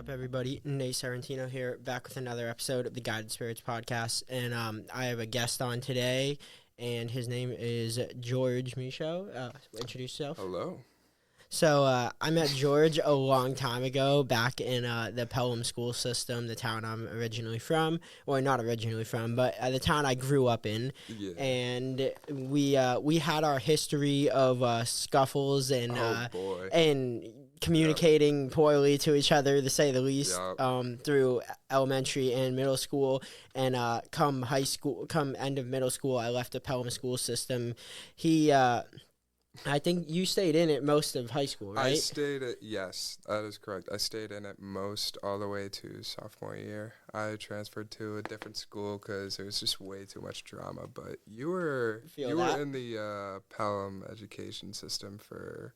up, everybody? Nate Sarantino here, back with another episode of the Guided Spirits podcast. And I have a guest on today, and his name is George Michaud. Introduce yourself. Hello. So I met George a long time ago, back in the Pelham school system, the town I'm originally from. Well, not originally from, but the town I grew up in. Yeah. And we had our history of scuffles and and communicating poorly to each other, to say the least, through elementary and middle school. And come end of middle school, I left the Pelham school system. I think you stayed in it most of high school, right? Yes, that is correct. I stayed in it most all the way to sophomore year. I transferred to a different school because there was just way too much drama. But you were in the Pelham education system for,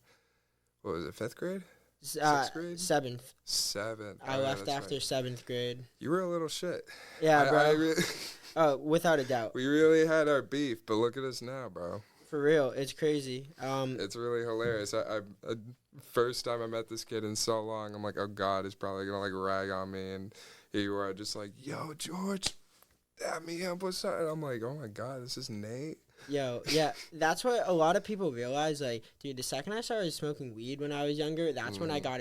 what was it, 5th grade? 6th grade? 7th. 7th. I left after 7th grade. You were a little shit. Yeah, bro. Oh, without a doubt. We really had our beef, but look at us now, bro. For real, it's crazy. It's really hilarious. I first time I met this kid in so long, I'm like, oh God, he's probably gonna like rag on me, and here you are, just like, yo, George, dab me up with something. I'm like, oh my God, this is Nate. Yo, yeah, that's what a lot of people realize. Like, dude, the second I started smoking weed when I was younger, that's when I got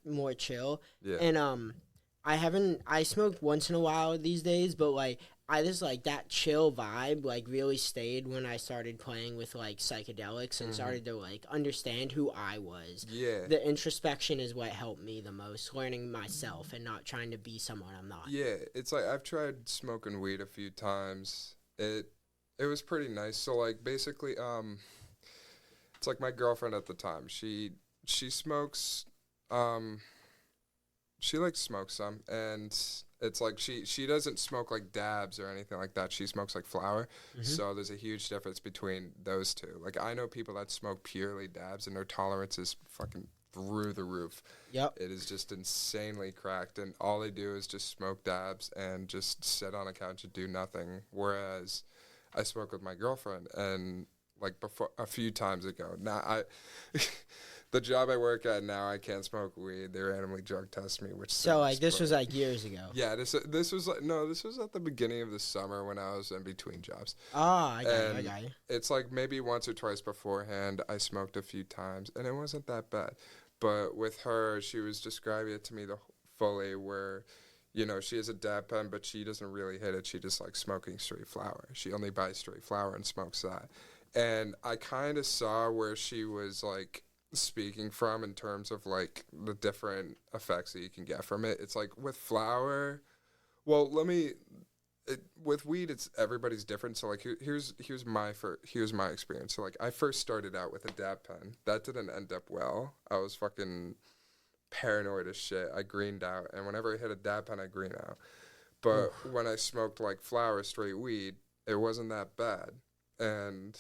more chill. Yeah. And I smoke once in a while these days, but like, I just like that chill vibe like really stayed when I started playing with like psychedelics and started to like understand who I was. Yeah. The introspection is what helped me the most, learning myself and not trying to be someone I'm not. Yeah, it's like I've tried smoking weed a few times. It was pretty nice. So like basically it's like my girlfriend at the time. She smokes she like smokes some, and it's like she doesn't smoke like dabs or anything like that. She smokes like flower. So there's a huge difference between those two. Like I know people that smoke purely dabs and their tolerance is fucking through the roof. Yep. It is just insanely cracked, and all they do is just smoke dabs and just sit on a couch and do nothing. Whereas I smoke with my girlfriend, and like before a few times ago. Now the job I work at now, I can't smoke weed. They randomly drug test me, which so like this was like years ago. Yeah, this was like this was at the beginning of the summer when I was in between jobs. I got you. It's like maybe once or twice beforehand I smoked a few times, and it wasn't that bad. But with her, she was describing it to me fully where, you know, she has a dab pen, but she doesn't really hit it. She just likes smoking straight flower. She only buys straight flower and smokes that. And I kind of saw where she was like speaking from in terms of like the different effects that you can get from it. It's like with flower, well, with weed, it's everybody's different. So like here's my experience. So like I first started out with a dab pen. That didn't end up well. I was fucking paranoid as shit. I greened out, and whenever I hit a dab pen, I green out. But when I smoked like flower straight weed, it wasn't that bad. And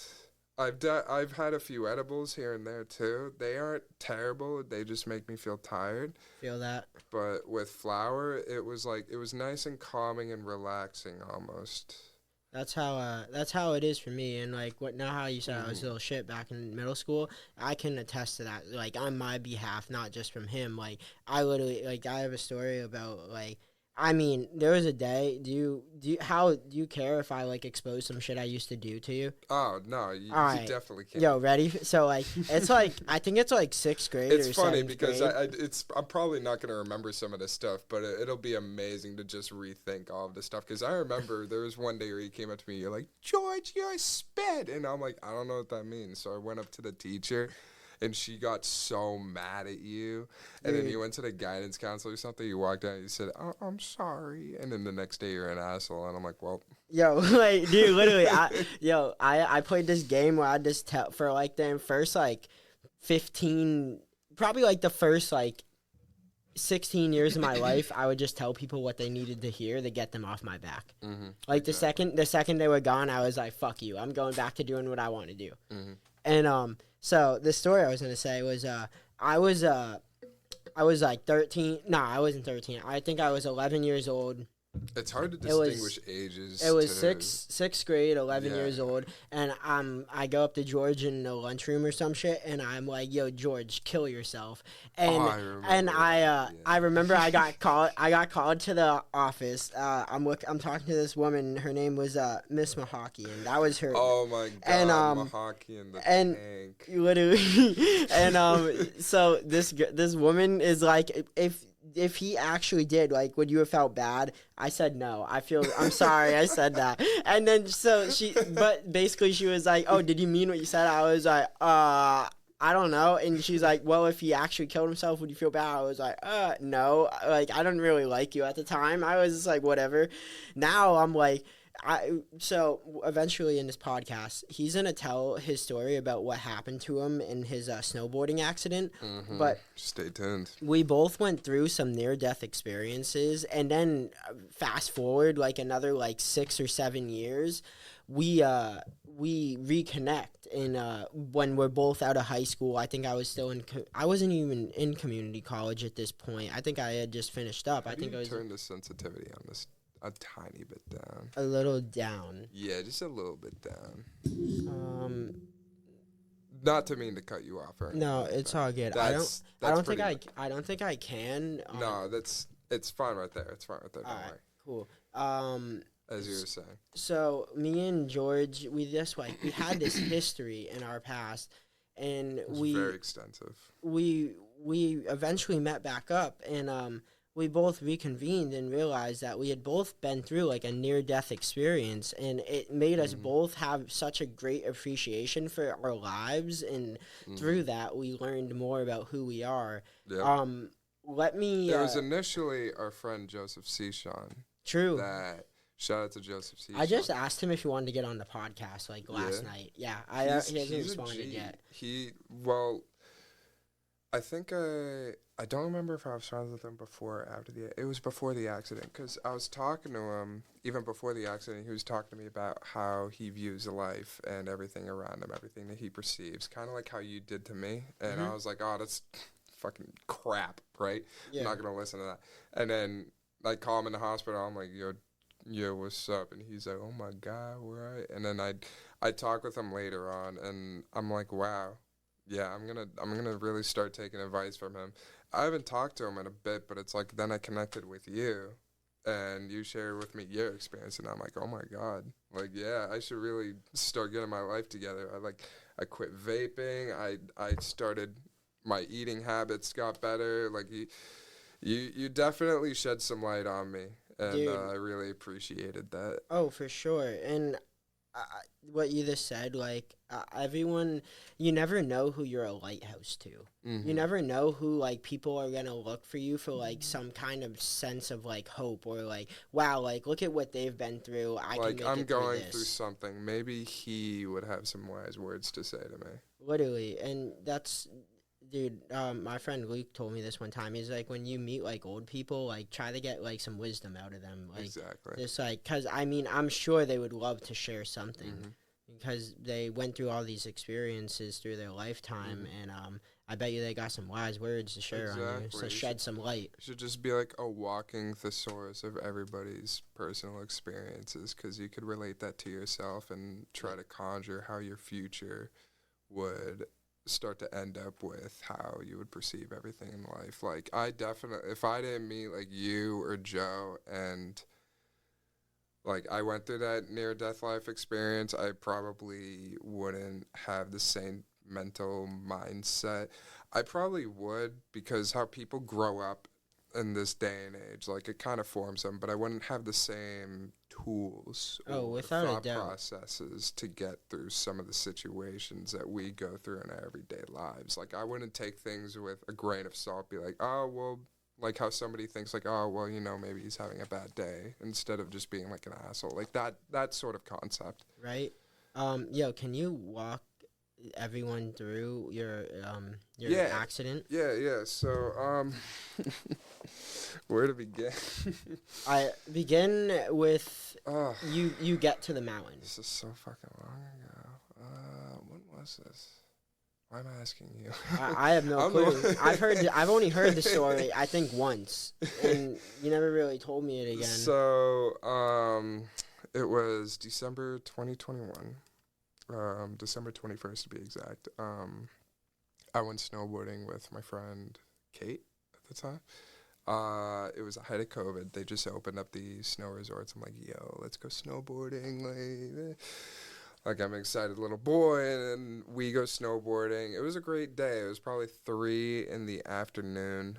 I've had a few edibles here and there too. They aren't terrible. They just make me feel tired. Feel that. But with flower, it was nice and calming and relaxing almost. That's how it is for me. And like how you said I was a little shit back in middle school, I can attest to that. Like on my behalf, not just from him. Like I literally I have a story about like. I mean, there was a day. Do you care if I like expose some shit I used to do to you? Oh no, you definitely can. Yo, ready? So like, it's like I think it's like 6th grade. It's or funny 7th because grade. I'm probably not gonna remember some of this stuff, but it'll be amazing to just rethink all of this stuff. Because I remember there was one day where you came up to me, you're like, George, you're a sped, and I'm like, I don't know what that means. So I went up to the teacher. And she got so mad at you. And then you went to the guidance counselor or something. You walked out and you said, oh, I'm sorry. And then the next day you're an asshole. And I'm like, well. Yo, like, dude, literally, I played this game where I just tell for like the first like 15, probably like the first like 16 years of my life, I would just tell people what they needed to hear to get them off my back. Like the second they were gone, I was like, fuck you. I'm going back to doing what I want to do. And so the story I was gonna say was I was like 13. No, I wasn't 13. I think I was 11 years old, It's hard to It was- distinguish ages. It was too. sixth grade, 11 Yeah. years old, and I go up to George in the lunchroom or some shit, and I'm like, "Yo, George, kill yourself." And I remember. I remember I got called to the office. I'm talking to this woman. Her name was Miss Mahaki, and that was her. Oh my god, And, Mahaki in the and- tank. Literally, and so this woman is like, if he actually did, like, would you have felt bad? I said no. I'm sorry I said that. And then but basically she was like, oh, did you mean what you said? I was like, I don't know. And she's like, well, if he actually killed himself, would you feel bad? I was like, no. Like, I didn't really like you at the time. I was just like, whatever. Now I'm like, so eventually in this podcast, he's gonna tell his story about what happened to him in his snowboarding accident. Mm-hmm. But stay tuned. we both went through some near-death experiences, and then fast forward like another like 6 or 7 years, we reconnect. And when we're both out of high school, I think I was still I wasn't even in community college at this point. I think I had just finished up. How I think I was turn the sensitivity on this a tiny bit down. a little down. Yeah, just a little bit down. Not to mean to cut you off or anything. No, it's all good. I don't think I can. No, it's fine right there. It's fine right there. Don't worry. Cool. As you were saying. So me and George, we had this history in our past, and It was very extensive. we eventually met back up, and we both reconvened and realized that we had both been through like a near-death experience, and it made us both have such a great appreciation for our lives, and through that we learned more about who we are. Yep. It was initially our friend Joseph Sean. True. Shout out to Joseph Sean. I just asked him if he wanted to get on the podcast like last night. Yeah, he hasn't responded yet. I think I don't remember if I was friends with him before or after it was before the accident, because I was talking to him even before the accident. He was talking to me about how he views life and everything around him, everything that he perceives, kind of like how you did to me. And I was like, oh, that's fucking crap, right? Yeah. I'm not gonna listen to that. And then I call him in the hospital. I'm like, yo, what's up? And he's like, oh my god, we're right. And then I talk with him later on, and I'm like, wow. Yeah, I'm gonna really start taking advice from him. I haven't talked to him in a bit, but it's like then I connected with you, and you shared with me your experience, and I'm like, oh my god, like yeah, I should really start getting my life together. I quit vaping. I started my eating habits got better. Like you definitely shed some light on me, and I really appreciated that. Oh, for sure. And what you just said, like, everyone, you never know who you're a lighthouse to. You never know who, like, people are gonna look for you for, like, some kind of sense of, like, hope, or, like, wow, like, look at what they've been through. I'm going through something. Maybe he would have some wise words to say to me. Literally. And that's, dude, my friend Luke told me this one time. He's like, when you meet, like, old people, like, try to get, like, some wisdom out of them. Like, exactly. Just, like, because, I mean, I'm sure they would love to share something, because they went through all these experiences through their lifetime, and I bet you they got some wise words to share on you, to shed some light. You should just be like a walking thesaurus of everybody's personal experiences, because you could relate that to yourself and try to conjure how your future would start to end up with how you would perceive everything in life. Like, I definitely, if I didn't meet like you or Joe, and like I went through that near-death life experience, I probably wouldn't have the same mental mindset. I probably would, because how people grow up in this day and age, like, it kind of forms them, but I wouldn't have the same tools or without thought a doubt. processes to get through some of the situations that we go through in our everyday lives. Like, I wouldn't take things with a grain of salt, be like, oh, well, like how somebody thinks, like, oh, well, you know, maybe he's having a bad day, instead of just being like an asshole. Like, that sort of concept. Right? Yo, can you walk everyone through your accident? Yeah. So, where to begin? I begin with you get to the mountain. This is so fucking long ago. When was this? Why am I asking you? I have no clue. I've only heard the story, I think, once, and you never really told me it again. So, it was December 2021, December 21st to be exact. I went snowboarding with my friend Kate at the time. It was the height of COVID. They just opened up the snow resorts. I'm like, yo, let's go snowboarding. Like I'm an excited little boy, and we go snowboarding. It was a great day. It was probably 3 in the afternoon.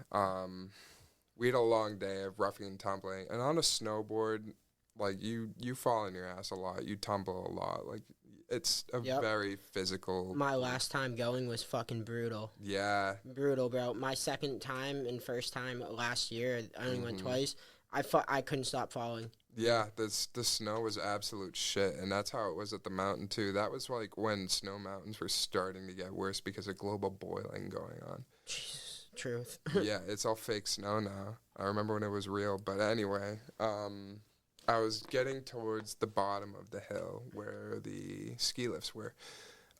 We had a long day of roughing and tumbling. And on a snowboard, like you fall on your ass a lot. You tumble a lot. Like it's a very physical. My last time going was fucking brutal. Yeah. Brutal, bro. My second time and first time last year, I only went twice. I couldn't stop falling. Yeah, the snow was absolute shit, and that's how it was at the mountain, too. That was, like, when snow mountains were starting to get worse because of global boiling going on. Jesus, truth. Yeah, it's all fake snow now. I remember when it was real, but anyway, I was getting towards the bottom of the hill where the ski lifts were.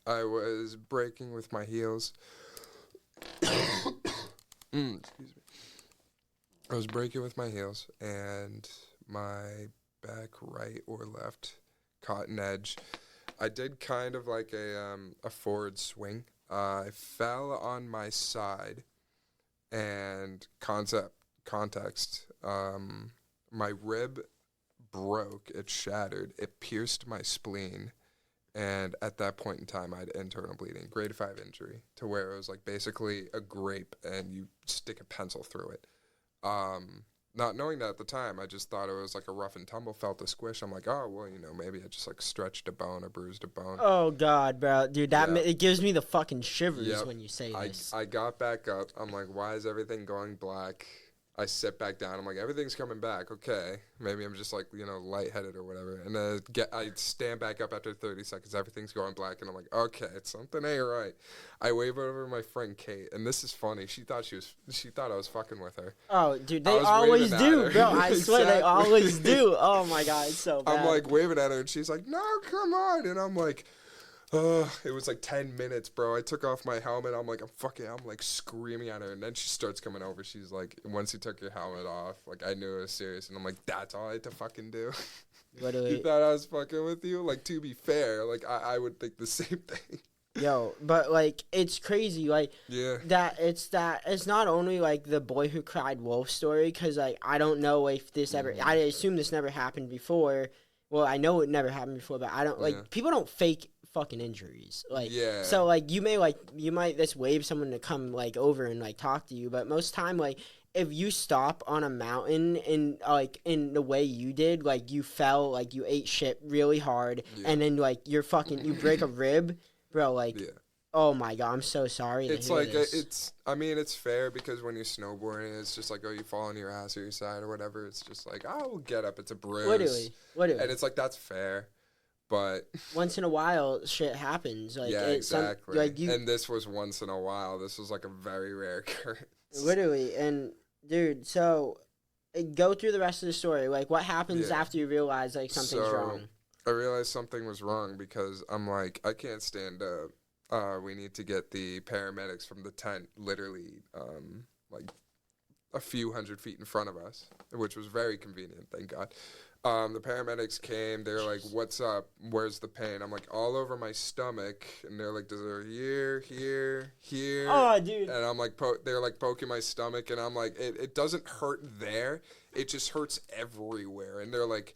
I was braking with my heels. Excuse me. I was braking with my heels, and my back right or left caught an edge. I did kind of like a forward swing. I fell on my side, and context, my rib broke. It shattered. It pierced my spleen, and at that point in time, I had internal bleeding, grade 5 injury, to where it was like basically a grape, and you stick a pencil through it. Not knowing that at the time, I just thought it was like a rough and tumble, felt a squish. I'm like, oh, well, you know, maybe I just like stretched a bone or bruised a bone. Oh, God, bro. Dude, it gives me the fucking shivers when you say this. I got back up. I'm like, why is everything going black? I sit back down. I'm like, everything's coming back. Okay. Maybe I'm just like, you know, lightheaded or whatever. And then I stand back up after 30 seconds. Everything's going black. And I'm like, okay, something ain't right. I wave over to my friend Kate. And this is funny. She thought I was fucking with her. Oh, dude, they always do, bro. I swear they always do. Oh, my God. It's so bad. I'm like waving at her. And she's like, no, come on. And I'm like, it was like 10 minutes, bro. I took off my helmet. I'm like screaming at her. And then she starts coming over. She's like, once you took your helmet off, like, I knew it was serious. And I'm like, that's all I had to fucking do? Literally. You thought I was fucking with you? Like, to be fair, like, I would think the same thing. Yo, but, like, it's crazy, like, yeah. It's not only, like, the boy who cried wolf story, because, like, I don't know if this ever, I assume this never happened before. Well, I know it never happened before, but I don't, like, people don't fake fucking injuries, like, so, like, you might just wave someone to come, like, over and, like, talk to you, but most time, like, if you stop on a mountain and, like, in the way you did, like, you fell, like, you ate shit really hard, and then, like, you break a rib, bro, like, oh my God, I'm so sorry it's like it's fair, because when you're snowboarding, it's just like, oh, you fall on your ass or your side or whatever, it's just like, oh, get up, it's a bruise. Literally. And it's like, that's fair. But once in a while, shit happens. Like, yeah, exactly. And this was once in a while. This was like a very rare occurrence. Literally. And, dude, so go through the rest of the story. Like, what happens after you realize, like, something's wrong? I realized something was wrong because I'm like, I can't stand up. We need to get the paramedics from the tent literally, like, a few 100 feet in front of us, which was very convenient, thank God. The paramedics came. They're like, what's up? Where's the pain? I'm like, all over my stomach. And they're like, here. Oh, dude. And I'm like, they're like poking my stomach. And I'm like, it doesn't hurt there. It just hurts everywhere. And they're like,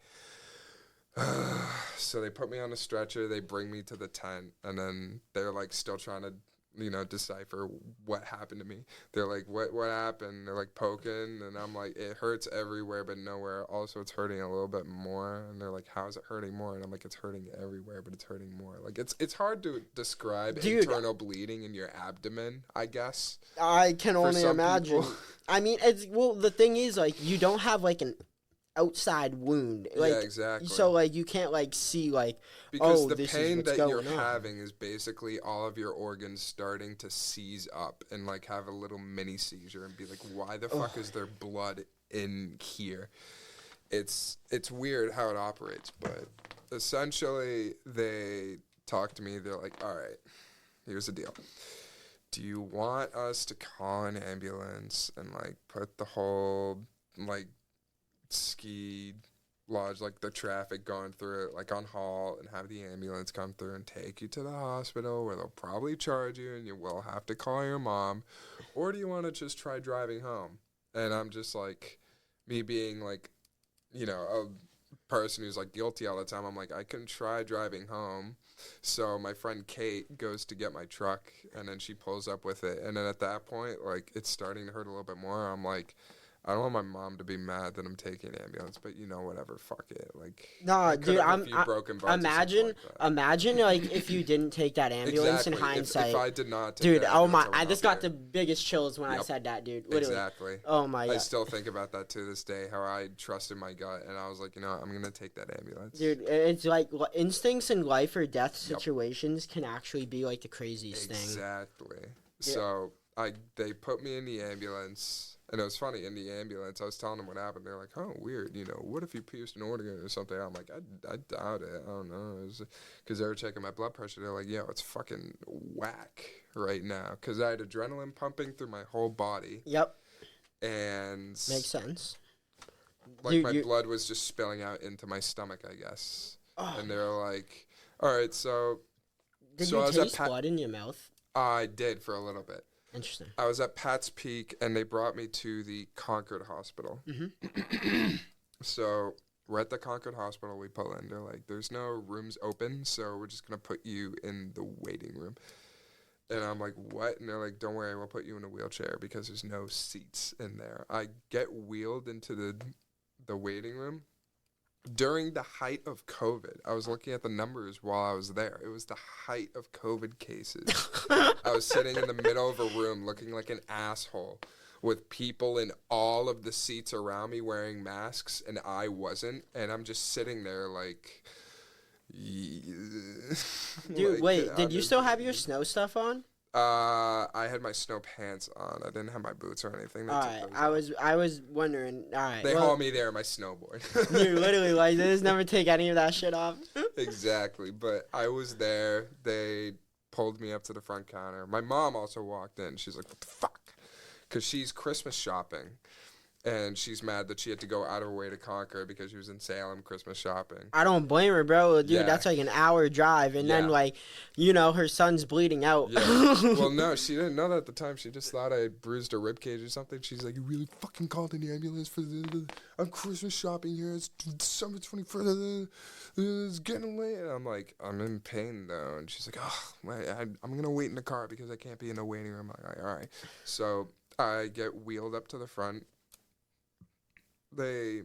so they put me on a stretcher. They bring me to the tent. And then they're like still trying to, you know, decipher what happened to me. They're like, what happened? They're like poking, and I'm like, it hurts everywhere but nowhere. Also, it's hurting a little bit more. And they're like, how is it hurting more? And I'm like, it's hurting everywhere, but it's hurting more. Like, it's hard to describe internal bleeding in your abdomen, I guess. I can only imagine. I mean, the thing is, like, you don't have, like, an outside wound, like, yeah, exactly. So, like, you can't, like, see, like, because the pain that you're having is basically all of your organs starting to seize up and, like, have a little mini seizure and be like, why the fuck is there blood in here? It's weird how it operates, but essentially they talk to me. They're like, all right, here's the deal. Do you want us to call an ambulance and, like, put the whole, like, ski lodge, like, the traffic going through it, like, on halt, and have the ambulance come through and take you to the hospital where they'll probably charge you and you will have to call your mom? Or do you want to just try driving home? And I'm just, like, me being, like, you know, a person who's, like, guilty all the time, I'm like, I can try driving home. So my friend Kate goes to get my truck, and then she pulls up with it. And then at that point, like, it's starting to hurt a little bit more. I'm like, I don't want my mom to be mad that I'm taking an ambulance, but, you know, whatever, fuck it. Like, No, dude, imagine, like, if you didn't take that ambulance in hindsight. If I did not take dude, that oh my, ambulance, I just got the biggest chills when I Yep. said that, dude. Literally. Exactly. Oh my God. I still think about that to this day, how I trusted my gut, and I was like, you know what, I'm going to take that ambulance. Dude, it's like instincts in life or death situations can actually be like the craziest thing. Exactly. Yeah. So they put me in the ambulance. And it was funny, in the ambulance, I was telling them what happened. They're like, oh, weird, you know, what if you pierced an organ or something? I'm like, I doubt it. I don't know. Because they were checking my blood pressure. They're like, yo, it's fucking whack right now. Because I had adrenaline pumping through my whole body. Yep. And makes sense. Like, dude, my blood was just spilling out into my stomach, I guess. Oh. And they were like, all right, so... Did you taste blood in your mouth? I did for a little bit. Interesting. I was at Pat's Peak, and they brought me to the Concord Hospital. Mm-hmm. So we're at the Concord Hospital. We pull in. They're like, there's no rooms open, so we're just going to put you in the waiting room. And I'm like, what? And they're like, don't worry, we'll put you in a wheelchair because there's no seats in there. I get wheeled into the waiting room. During the height of COVID, I was looking at the numbers while I was there. It was the height of COVID cases. I was sitting in the middle of a room looking like an asshole with people in all of the seats around me wearing masks, and I wasn't. And I'm just sitting there like... Dude, like, wait, did you still have your snow stuff on? I had my snow pants on. I didn't have my boots or anything. All right, I was wondering. All right, they haul me there on my snowboard. Dude, literally, like, they just never take any of that shit off. Exactly, but I was there. They pulled me up to the front counter. My mom also walked in. She's like, "What the fuck?" Because she's Christmas shopping. And she's mad that she had to go out of her way to Concord because she was in Salem Christmas shopping. I don't blame her, bro. Dude, that's like an hour drive. And then, like, you know, her son's bleeding out. Yeah. Well, no, she didn't know that at the time. She just thought I bruised her ribcage or something. She's like, you really fucking called an ambulance for I'm Christmas shopping here. It's December 21st. It's getting late. And I'm like, I'm in pain, though. And she's like, oh, I'm going to wait in the car because I can't be in the waiting room. I'm like, all right. So I get wheeled up to the front. They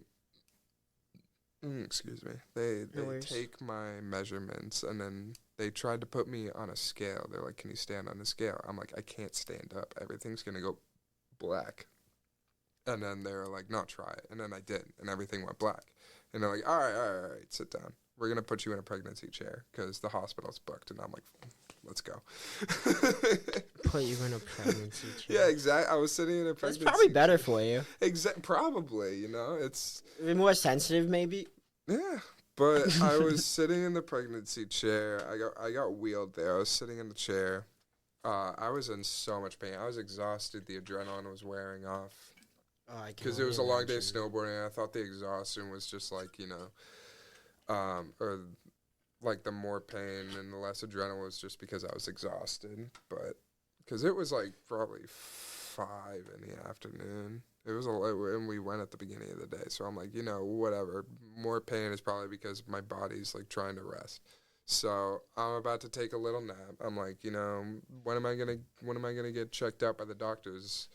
take my measurements, and then they tried to put me on a scale. They're like, can you stand on the scale? I'm like, I can't stand up. Everything's going to go black. And then they were like, no, try it. And then I did, and everything went black. And they're like, all right, sit down. We're going to put you in a pregnancy chair because the hospital's booked. And I'm like, let's go. Put you in a pregnancy chair. Yeah, exactly. I was sitting in a pregnancy chair. It's probably better for you. Probably, you know. It's more sensitive, maybe. Yeah, but I was sitting in the pregnancy chair. I got wheeled there. I was sitting in the chair. I was in so much pain. I was exhausted. The adrenaline was wearing off. Because it was a long day of snowboarding. And I thought the exhaustion was just like, you know, or like the more pain and the less adrenaline was just because I was exhausted. But because it was like probably 5 in the afternoon. It was and we went at the beginning of the day. So I'm like, you know, whatever. More pain is probably because my body's like trying to rest. So I'm about to take a little nap. I'm like, you know, when am I gonna get checked out by the doctors?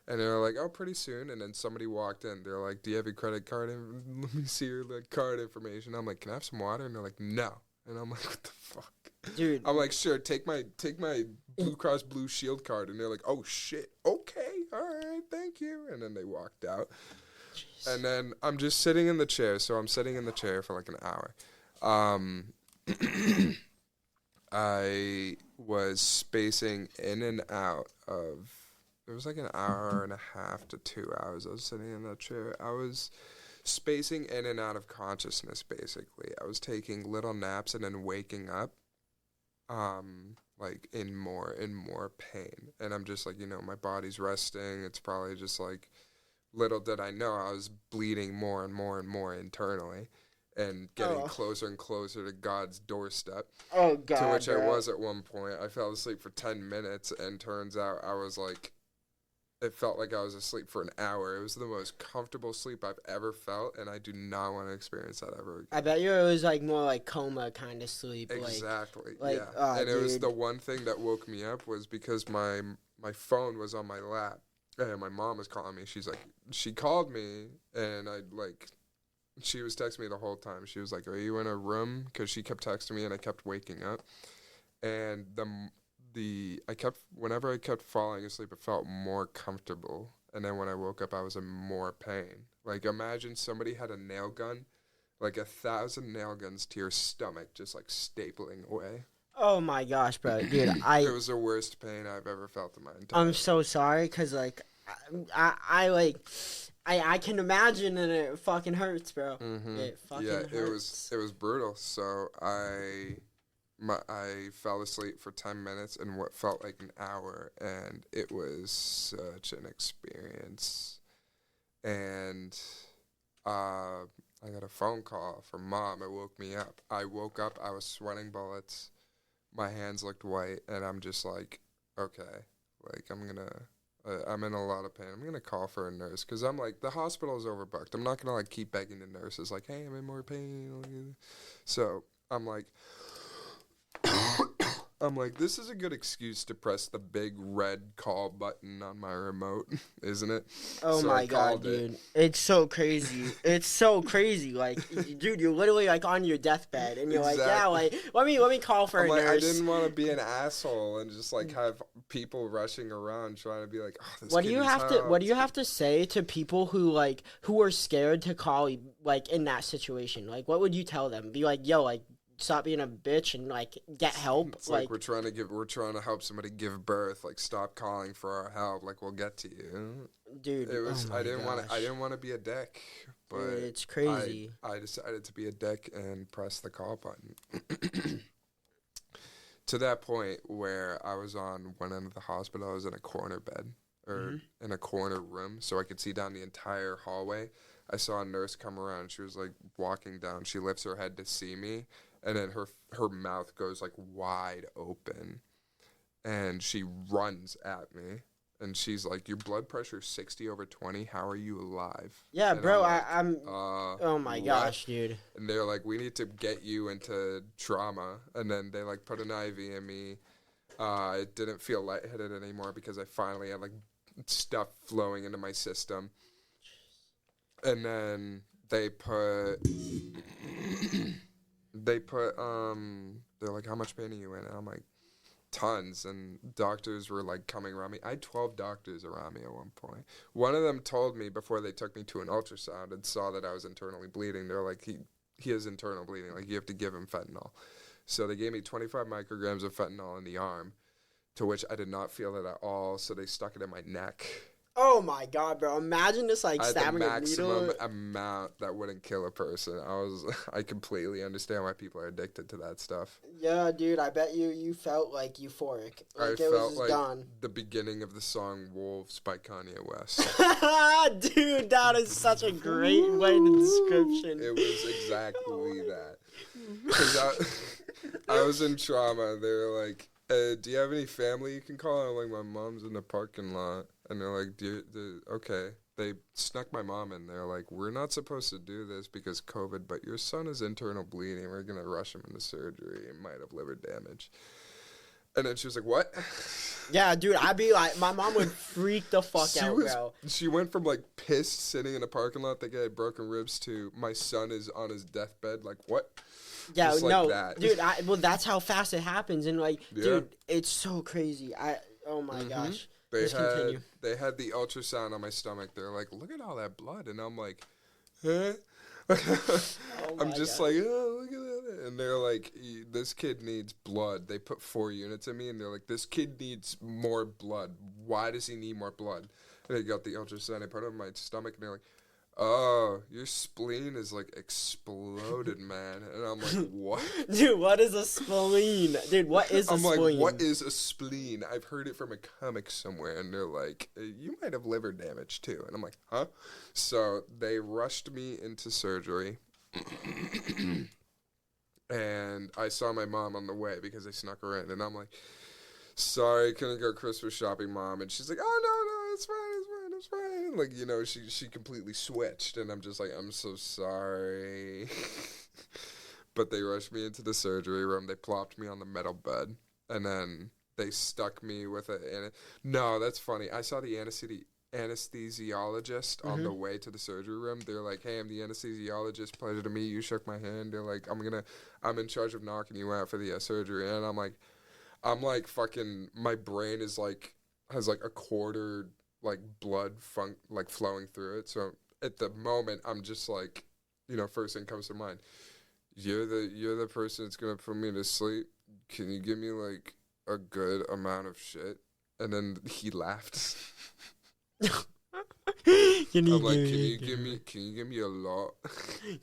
And they're like, oh, pretty soon. And then somebody walked in. They're like, do you have your credit card? Let me see your card information. I'm like, can I have some water? And they're like, no. And I'm like, what the fuck? Dude. I'm like, sure, take my Blue Cross Blue Shield card. And they're like, oh, shit. Okay. All right. Thank you. And then they walked out. Jeez. And then I'm just sitting in the chair. So I'm sitting in the chair for like an hour. I was spacing in and out of... It was like an hour and a half to 2 hours. I was sitting in that chair. I was spacing in and out of consciousness, basically. I was taking little naps and then waking up, like in more and more pain. And I'm just like, my body's resting. It's probably just like, little did I know I was bleeding more and more and more internally and getting closer and closer to God's doorstep. Oh, God, to which bro. I was at one point. I fell asleep for 10 minutes, and turns out I was like, it felt like I was asleep for an hour. It was the most comfortable sleep I've ever felt, and I do not want to experience that ever again. I bet you it was like more like coma kind of sleep. Exactly. Like, yeah. oh, And it was dude. the one thing that woke me up was because my phone was on my lap, and my mom was calling me. She called me, and she was texting me the whole time. She was like, "Are you in a room?" Because she kept texting me, and I kept waking up, and whenever I kept falling asleep, it felt more comfortable. And then when I woke up, I was in more pain. Like, imagine somebody had a nail gun, like 1,000 nail guns to your stomach, just like stapling away. Oh my gosh, bro, dude, It was the worst pain I've ever felt in my entire I'm life. so sorry, cause like, I can imagine, and it fucking hurts, bro. Mm-hmm. It fucking hurts. It was brutal. So I fell asleep for 10 minutes in what felt like an hour, and it was such an experience. And I got a phone call from Mom. It woke me up. I woke up, I was sweating bullets. My hands looked white, and I'm just like, okay, like I'm in a lot of pain. I'm going to call for a nurse, because I'm like, the hospital is overbooked. I'm not going to like keep begging the nurses like, hey, I'm in more pain. So I'm like, this is a good excuse to press the big red call button on my remote, isn't it? Oh So my God, dude. It's so crazy. It's so crazy. Like, dude, you're literally like on your deathbed, and you're like, yeah, like, let me call for a nurse. I didn't want to be an asshole and just like have people rushing around trying to be like, oh, this What kid do you needs have to help. What do you have to say to people who are scared to call, like, in that situation? Like, what would you tell them? Be like, yo, like, stop being a bitch and like get help. It's we're trying to help somebody give birth. Like, stop calling for our help. Like, we'll get to you, dude. It was I didn't want to be a dick, but dude, it's crazy. I decided to be a dick and press the call button. To that point where I was on one end of the hospital, I was in a corner bed or in a corner room, so I could see down the entire hallway. I saw a nurse come around. She was like walking down. She lifts her head to see me, and then her mouth goes like wide open, and she runs at me, and she's like, "Your blood pressure's 60/20. How are you alive?" Yeah, and bro. I'm like, oh my gosh, dude. And they're like, "We need to get you into trauma," and then they like put an IV in me. I didn't feel lightheaded anymore because I finally had like stuff flowing into my system. And then they're like, how much pain are you in? And I'm like, tons. And doctors were like coming around me. I had 12 doctors around me at one point. One of them told me before they took me to an ultrasound and saw that I was internally bleeding, they're like, he has internal bleeding. Like, you have to give him fentanyl. So they gave me 25 micrograms of fentanyl in the arm, to which I did not feel it at all. So they stuck it in my neck. Oh my God, bro! Imagine just like stabbing a needle. The maximum amount that wouldn't kill a person. I completely understand why people are addicted to that stuff. Yeah, dude. I bet you felt like euphoric. Like I it felt was like gone. the beginning of the song "Wolves" by Kanye West. Dude, that is such a great way to description. It was exactly that. Because I was in trauma. They were like, "Do you have any family you can call?" I'm like, "My mom's in the parking lot." And they're like, okay. They snuck my mom in. They're like, we're not supposed to do this because COVID, but your son has internal bleeding. We're going to rush him into surgery. He might have liver damage. And then she was like, what? Yeah, dude, I'd be like, my mom would freak the fuck out, bro. She went from, like, pissed sitting in a parking lot thinking I had broken ribs to my son is on his deathbed. Like, what? Yeah, just no, like that. Dude, well, that's how fast it happens. And, like, dude, it's so crazy. Oh, my gosh. Continue. They had the ultrasound on my stomach. They're like, look at all that blood. And I'm like, huh? I'm just like, oh, look at that. And they're like, this kid needs blood. They put 4 units in me, and they're like, this kid needs more blood. Why does he need more blood? And they got the ultrasound. They put it on my stomach, and they're like, oh, your spleen is like exploded, man. And I'm like, what? Dude, what is a spleen? Dude, what is a spleen? I'm like, what is a spleen? I've heard it from a comic somewhere, and they're like, you might have liver damage too. And I'm like, huh? So they rushed me into surgery. And I saw my mom on the way because they snuck her in. And I'm like, sorry, couldn't go Christmas shopping, Mom. And she's like, oh, no, it's fine. Like, you know, she completely switched. And I'm just like, I'm so sorry. But they rushed me into the surgery room. They plopped me on the metal bed. And then they stuck me with no, that's funny. I saw the anesthesiologist on the way to the surgery room. They're like, hey, I'm the anesthesiologist. Pleasure to meet you. Shook my hand. They're like, I'm in charge of knocking you out for the surgery. And I'm like fucking, my brain is like, has like a quarter like blood like flowing through it. So at the moment, I'm just like, you know, first thing comes to mind. You're the person that's gonna put me to sleep. Can you give me like a good amount of shit? And then he laughed. Can you give me a lot?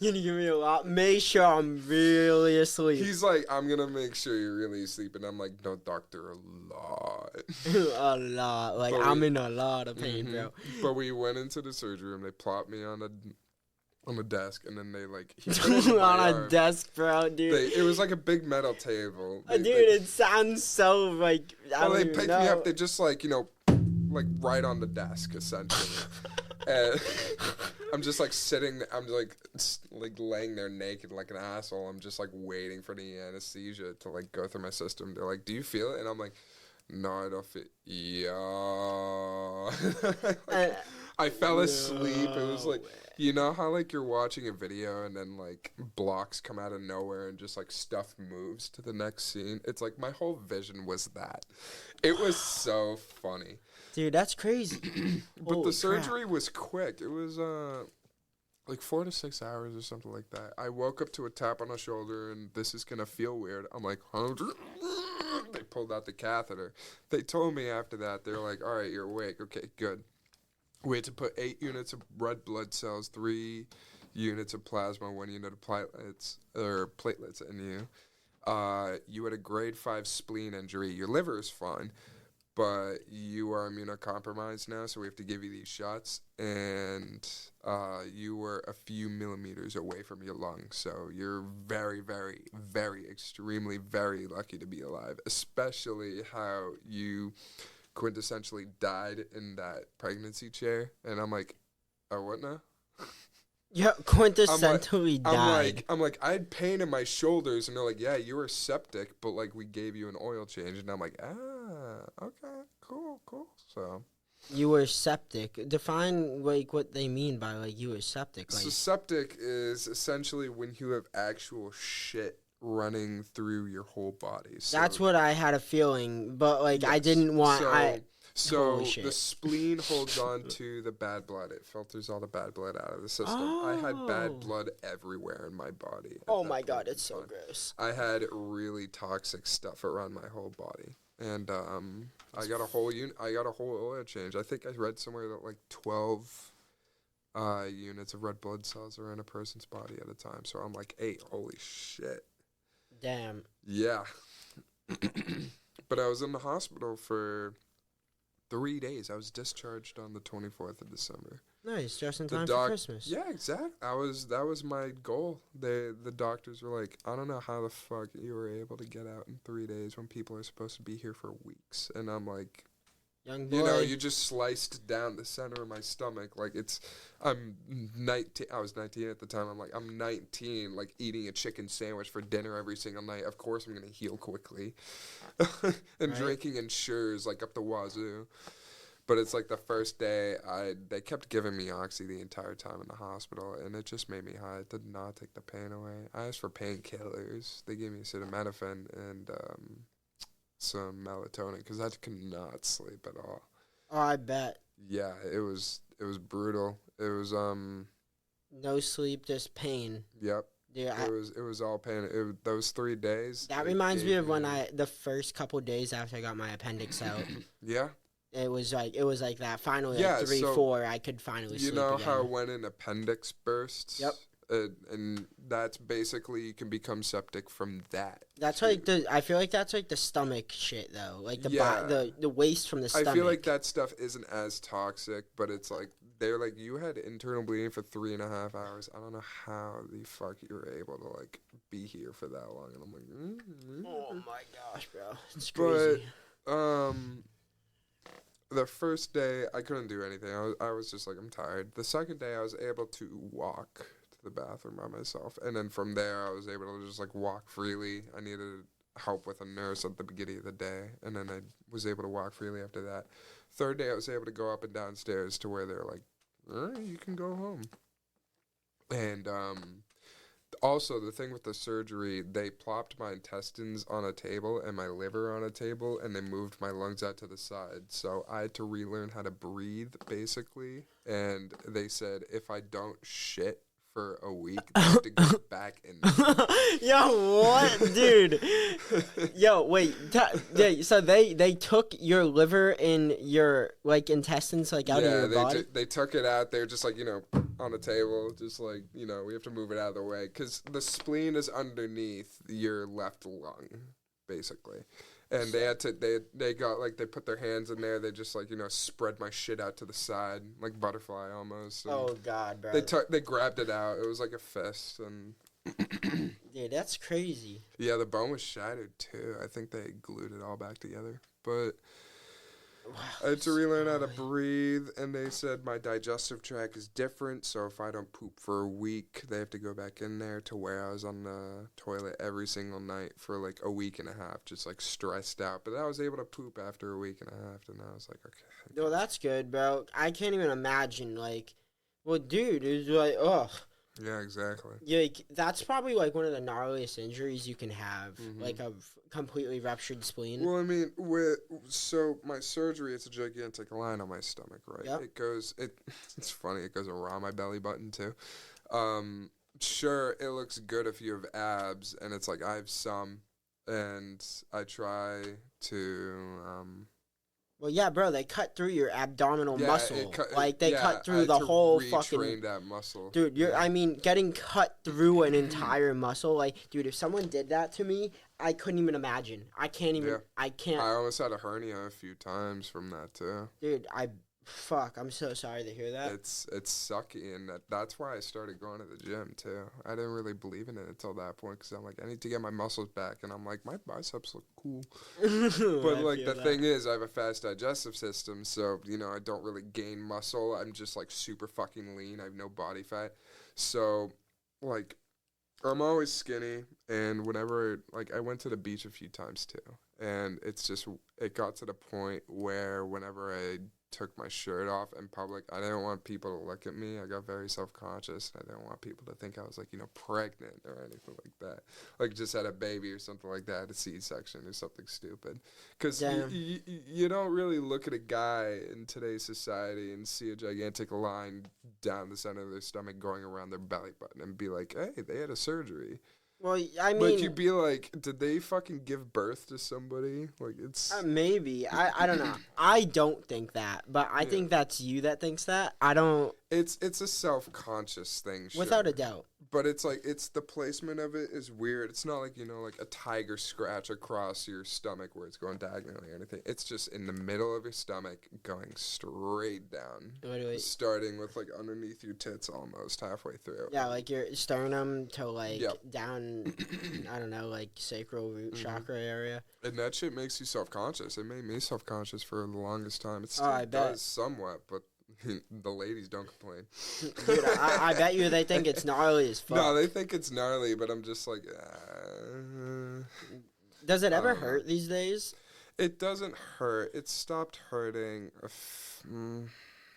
Can you give me a lot? Make sure I'm really asleep. He's like, I'm gonna make sure you're really asleep, and I'm like, no, doctor, a lot. A lot. Like, I'm in a lot of pain, bro. But we went into the surgery room. They plopped me on a desk, and then they like on a desk, bro, dude. It was like a big metal table. It sounds so like. They picked me up. They just like, you know, like right on the desk essentially. And I'm just like sitting. I'm like laying there naked like an asshole. I'm just like waiting for the anesthesia to like go through my system. They're like, "Do you feel it?" And I'm like, "No, I don't feel." Yeah. I fell asleep. It was like, you know how like you're watching a video and then like blocks come out of nowhere and just like stuff moves to the next scene. It's like my whole vision was that. It was so funny. Dude, that's crazy. But the surgery was quick. It was like 4 to 6 hours or something like that. I woke up to a tap on the shoulder and this is gonna feel weird. I'm like, huh? They pulled out the catheter. They told me after that, they're like, all right, you're awake. Okay, good. We had to put 8 units of red blood cells, 3 units of plasma, 1 unit of platelets in you. You had a grade 5 spleen injury. Your liver is fine, but you are immunocompromised now, so we have to give you these shots. And you were a few millimeters away from your lung, so you're very, very, very, extremely, very lucky to be alive, especially how you quintessentially died in that pregnancy chair. And I'm like, oh, what now? Yeah, quintessentially died. I'm like, I had pain in my shoulders, and they're like, yeah, you were septic, but like we gave you an oil change. And I'm like, okay, cool. So you were septic. Define like what they mean by like you were septic. Like, so septic is essentially when you have actual shit running through your whole body. So that's what I had a feeling, but like yes. I didn't want. So the spleen holds on to the bad blood. It filters all the bad blood out of the system. I had bad blood everywhere in my body. Oh my god, it's so gross. I had really toxic stuff around my whole body, and I got a whole oil change. I think I read somewhere that like 12 units of red blood cells are in a person's body at a time. So I'm like, 8. Holy shit. Damn. Yeah. But I was in the hospital for 3 days. I was discharged on the 24th of December. Nice, just in time for Christmas. Yeah, exactly. That was my goal. The doctors were like, I don't know how the fuck you were able to get out in 3 days when people are supposed to be here for weeks. And I'm like, young boy. You know, you just sliced down the center of my stomach. Like, I'm 19. I was 19 at the time. I'm like, I'm 19, like, eating a chicken sandwich for dinner every single night. Of course I'm going to heal quickly. And drinking Ensures, like, up the wazoo. But it's like the first day, they kept giving me Oxy the entire time in the hospital, and it just made me high. It did not take the pain away. I asked for painkillers. They gave me acetaminophen and some melatonin because I could not sleep at all. Oh, I bet. Yeah, it was brutal. It was no sleep, just pain. Yep. Yeah, it was all pain. Those 3 days. That reminds me of when the first couple days after I got my appendix out. Yeah. it was like that. Finally, Yeah, like 3, so 4, I could finally you sleep know again. how when an appendix bursts? Yep. And that's basically, you can become septic from that. That's too. like I feel like that's like the stomach shit though, like Yeah. the waste from the stomach. I feel like that stuff isn't as toxic, but it's like, they're like, you had internal bleeding for 3.5 hours. I don't know how the fuck you were able to like be here for that long. And I'm like, Oh my gosh, bro, it's crazy. But the first day I couldn't do anything. I was just like, I'm tired. The second day I was able to walk to the bathroom by myself, and then from there I was able to just like walk freely. I needed help with a nurse at the beginning of the day, and then I was able to walk freely after that. Third day I was able to go up and downstairs to where they're like, all right, you can go home. And also, the thing with the surgery, they plopped my intestines on a table and my liver on a table, and they moved my lungs out to the side. So I had to relearn how to breathe, basically. And they said if I don't shit for a week, they have to go back in there. Yo, what, dude? Yo, wait. So they took your liver and your like intestines like out of your body. They took it out. They're just like, on the table, just like, we have to move it out of the way because the spleen is underneath your left lung, basically. And they had to, they got like, they put their hands in there. They just like, spread my shit out to the side, like butterfly almost. Oh God, bro. They grabbed it out. It was like a fist, and dude, that's crazy. yeah, the bone was shattered too. I think they glued it all back together, but I had to relearn how to breathe, and they said my digestive tract is different, so if I don't poop for a week, they have to go back in there, to where I was on the toilet every single night for like a week and a half, just like stressed out. But I was able to poop after a week and a half, and I was like, okay. No, that's good, bro. I can't even imagine, like, well, dude, it's like, ugh. Yeah, exactly. Yeah, like, that's probably like one of the gnarliest injuries you can have, like a completely ruptured spleen. Well, I mean, so my surgery, it's a gigantic line on my stomach, right? Yep. It's funny, it goes around my belly button too. Sure, it looks good if you have abs, and it's like I have some, and I try to. Well, yeah, bro, they cut through your abdominal muscle. They yeah, cut through the whole fucking. Retrain that muscle. Dude, I mean, getting cut through an entire muscle, like, dude, if someone did that to me, I couldn't even imagine. I can't even. Yeah. I can't. I almost had a hernia a few times from that too. Dude, I'm so sorry to hear that. It's sucky, and that's why I started going to the gym too. I didn't really believe in it until that point, because I'm like, I need to get my muscles back, and I'm like, my biceps look cool. But like the thing is, I have a fast digestive system, so I don't really gain muscle. I'm just like super fucking lean. I have no body fat, so like I'm always skinny. And whenever I went to the beach a few times too, and it got to the point where whenever I took my shirt off in public, I didn't want people to look at me. I got very self-conscious. I didn't want people to think I was like, pregnant or anything like that. Like just had a baby or something like that, a C-section or something stupid. Because you don't really look at a guy in today's society and see a gigantic line down the center of their stomach going around their belly button and be like, hey, they had a surgery. Well, I mean, like, you'd be like, did they fucking give birth to somebody? Like, it's maybe. I don't know. I don't think that, but I think that's you that thinks that. I don't. It's a self-conscious thing, sure. Without a doubt. But it's like, it's the placement of it is weird. It's not like, like a tiger scratch across your stomach where it's going diagonally or anything. It's just in the middle of your stomach going straight down. Wait. Starting with like underneath your tits almost halfway through. Yeah, like your sternum to like down, I don't know, like sacral root chakra area. And that shit makes you self-conscious. It made me self-conscious for the longest time. It still does somewhat, but the ladies don't complain. Dude, I bet you they think it's gnarly as fuck. No, they think it's gnarly, but I'm just like, Does it ever hurt these days? It doesn't hurt. It stopped hurting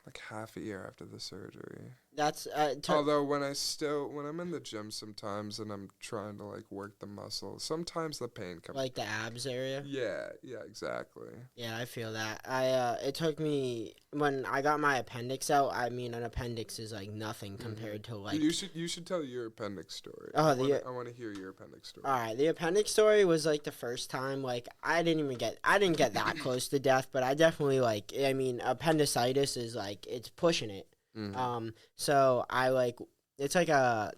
like half a year after the surgery. That's Although when I'm in the gym sometimes and I'm trying to like work the muscle, sometimes the pain comes. like the abs area. Yeah, exactly. Yeah, I feel that. It took me when I got my appendix out. I mean, an appendix is like nothing compared to like. You should tell your appendix story. Oh, I want to hear your appendix story. All right, the appendix story was like the first time. Like I didn't get that close to death, but I definitely like. I mean, appendicitis is like it's pushing it. So I like it's like I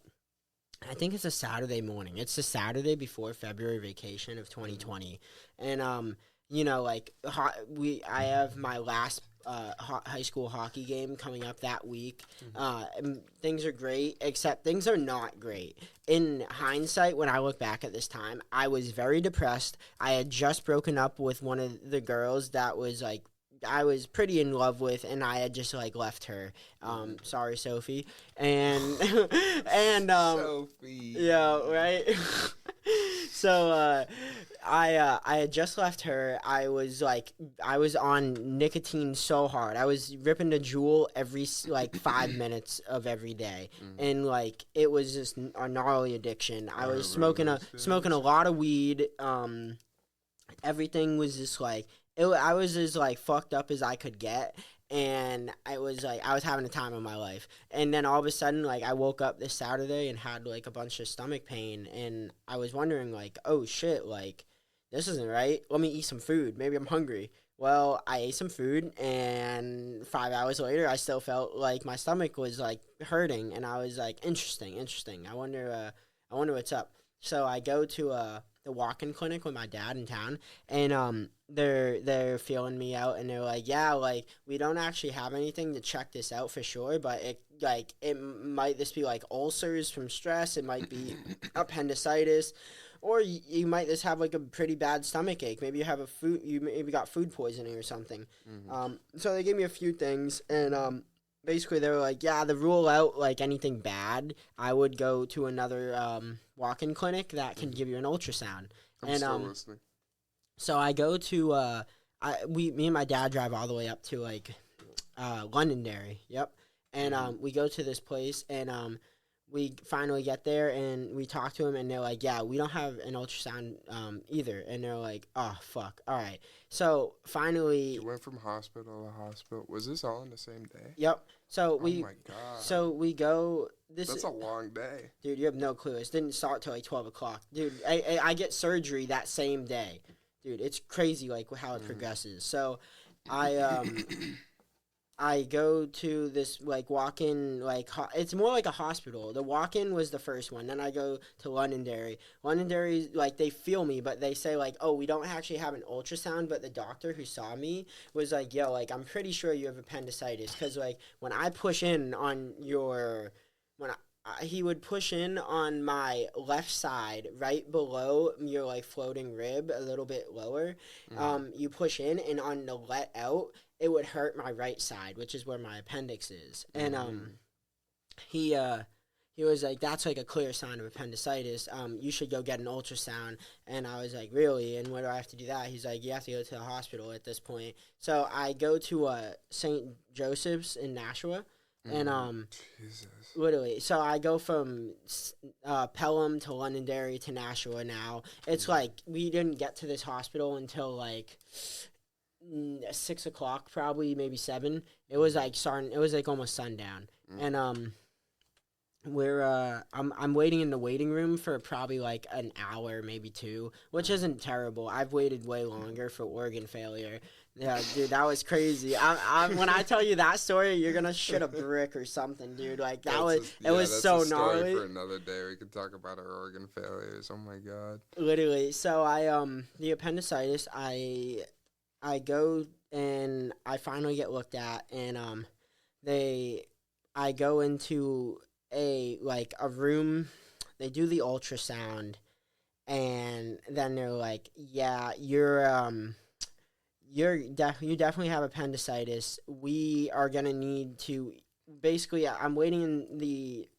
think it's a Saturday morning. It's the Saturday before February vacation of 2020, and you know, like I have my last high school hockey game coming up that week. And things are great, except things are not great. In hindsight, when I look back at this time, I was very depressed. I had just broken up with one of the girls that was like I was pretty in love with, and I had just like left her. Sorry, Sophie. And and Sophie. Yeah, right. So I had just left her. I was on nicotine so hard. I was ripping the Juul every like 5 minutes of every day, and like it was just a gnarly addiction. I was smoking a lot of weed. Everything was just like. I was as like fucked up as I could get, and I was having a time of my life. And then all of a sudden, like I woke up this Saturday and had like a bunch of stomach pain, and I was wondering like, oh shit, like this isn't right. Let me eat some food. Maybe I'm hungry. Well, I ate some food, and 5 hours later, I still felt like my stomach was like hurting, and I was like, interesting. I wonder what's up. So I go to the walk-in clinic with my dad in town, and they're feeling me out, and they're like, yeah, like we don't actually have anything to check this out for sure, but it might this be like ulcers from stress, it might be appendicitis, or you might just have like a pretty bad stomach ache. Maybe you maybe got food poisoning or something. So they gave me a few things, and basically they were like, yeah, to rule out like anything bad, I would go to another walk-in clinic that can give you an ultrasound. I'm still listening. So I go to me and my dad drive all the way up to like Londonderry. Yep. And we go to this place, and we finally get there, and we talk to him, and they're like, yeah, we don't have an ultrasound either. And they're like, oh fuck, all right. So finally, you went from hospital to hospital. Was this all in the same day? Yep. So oh my god. So we go. That's a long day, dude. You have no clue. It didn't start till like 12 o'clock, dude. I get surgery that same day, dude. It's crazy like how it progresses. So I go to this like walk-in like it's more like a hospital. The walk-in was the first one. Then I go to Londonderry. Londonderry, like they feel me, but they say like, oh, we don't actually have an ultrasound. But the doctor who saw me was like, yo, like I'm pretty sure you have appendicitis, because like when I push in on he would push in on my left side, right below your like floating rib, a little bit lower. You push in, and on the let out, it would hurt my right side, which is where my appendix is. And he was like, that's like a clear sign of appendicitis. You should go get an ultrasound. And I was like, really? And where do I have to do that? He's like, you have to go to the hospital at this point. So I go to St. Joseph's in Nashua. And Jesus. Literally, so I go from Pelham to Londonderry to Nashua now. It's like we didn't get to this hospital until like 6 o'clock, probably maybe 7. It was like almost sundown, and I'm waiting in the waiting room for probably like an hour, maybe 2, which isn't terrible. I've waited way longer for organ failure. Yeah, dude, that was crazy. When I tell you that story, you're gonna shit a brick or something, dude. Like it was so gnarly. For another day, we could talk about our organ failures. Oh my god. Literally. So the appendicitis, I go and I finally get looked at, and I go into a room. They do the ultrasound, and then they're like, yeah, you definitely have appendicitis. We are gonna need to basically. I'm in the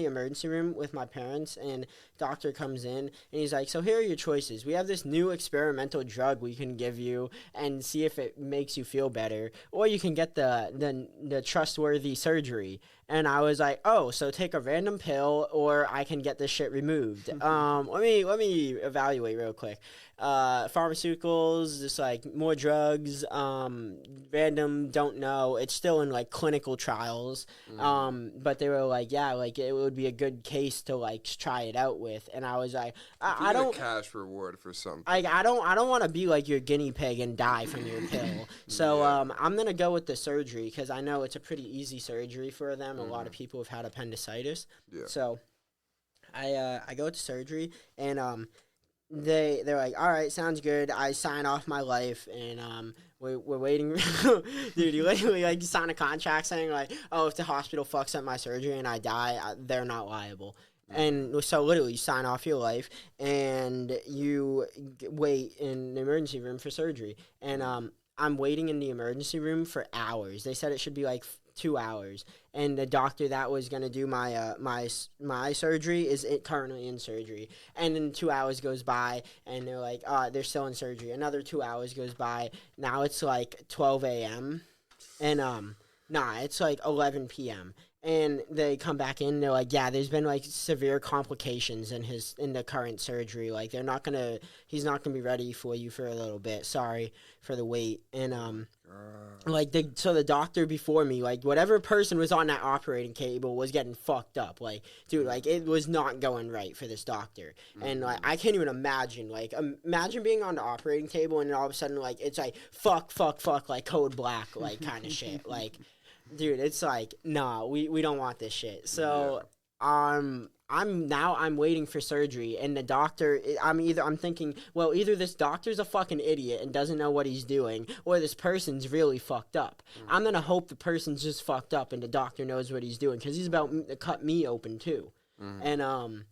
emergency room with my parents, and doctor comes in, and he's like, so here are your choices. We have this new experimental drug we can give you and see if it makes you feel better, or you can get the trustworthy surgery. And I was like, oh, so take a random pill, or I can get this shit removed. Let me evaluate real quick. Pharmaceuticals, just like more drugs, random, don't know. It's still in like clinical trials. But they were like, yeah, like it would be a good case to like try it out with. And I was like, I don't, a cash reward for something. I don't want to be like your guinea pig and die from your pill. So I'm gonna go with the surgery because I know it's a pretty easy surgery for them. A lot of people have had appendicitis. Yeah. So I go to surgery, and they're like, all right, sounds good. I sign off my life, and we're waiting. Dude, you literally like sign a contract saying like, oh, if the hospital fucks up my surgery and I die, they're not liable. And so literally you sign off your life, and you wait in the emergency room for surgery. And I'm waiting in the emergency room for hours. They said it should be like 2 hours, and the doctor that was gonna do my my surgery is currently in surgery. And then 2 hours goes by, and they're like, they're still in surgery. Another 2 hours goes by. Now it's like 12 a.m. and it's like 11 p.m. And they come back in, they're like, yeah, there's been like severe complications in the current surgery. Like he's not gonna be ready for you for a little bit. Sorry for the wait. And so the doctor before me, like whatever person was on that operating table was getting fucked up. Like, dude, like it was not going right for this doctor. And like I can't even imagine. Like imagine being on the operating table and all of a sudden like it's like fuck, like code black, like kind of shit. Like, dude, it's like, nah, we don't want this shit. So I'm waiting for surgery, and the doctor, I'm thinking, well, either this doctor's a fucking idiot and doesn't know what he's doing, or this person's really fucked up. I'm gonna hope the person's just fucked up and the doctor knows what he's doing, because he's about to cut me open too. And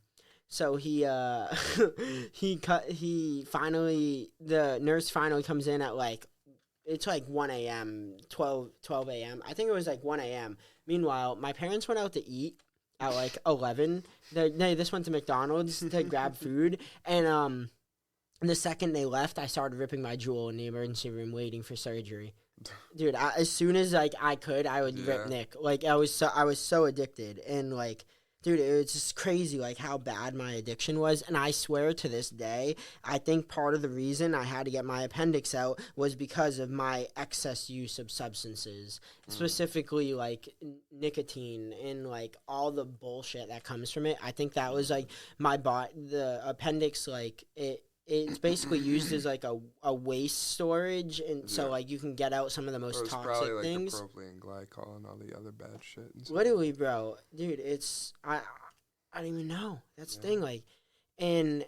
so the nurse finally comes in at like, it's like 1 a.m., 12 a.m. I think it was like 1 a.m. Meanwhile, my parents went out to eat at like 11. They just went to McDonald's to grab food. And the second they left, I started ripping my jewel in the emergency room waiting for surgery. Dude, as soon as like I could, I would rip Nick. Like I was so addicted. And like, dude, it was just crazy, like, how bad my addiction was. And I swear to this day, I think part of the reason I had to get my appendix out was because of my excess use of substances, specifically, like, nicotine and, like, all the bullshit that comes from it. I think that was, like, the appendix, like, it's basically used as like a waste storage, and so like you can get out some of the most toxic probably, like, things. The propylene glycol and all the other bad shit. Literally, bro, dude, it's I don't even know. That's the thing, like, and